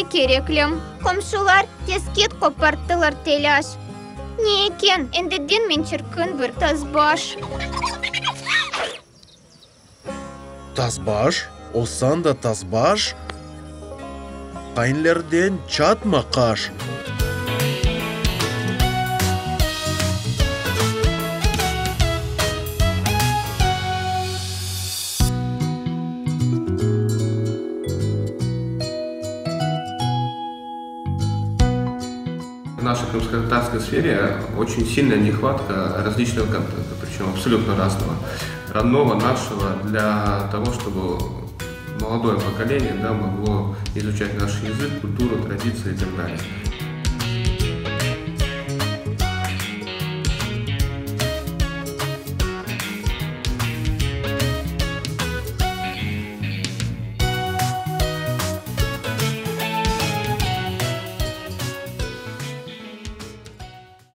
бізге кереклім. Комшулар тескет қопарттылар теляш. Не екен, ендіден мен чіркін бір тазбаш. Тазбаш? Осан да тазбаш? Қайынлерден чатма қаш. В нашей крымско-татарской сфере очень сильная нехватка различного контента, причем абсолютно разного, родного, нашего, для того, чтобы молодое поколение могло изучать наш язык, культуру, традиции и так далее.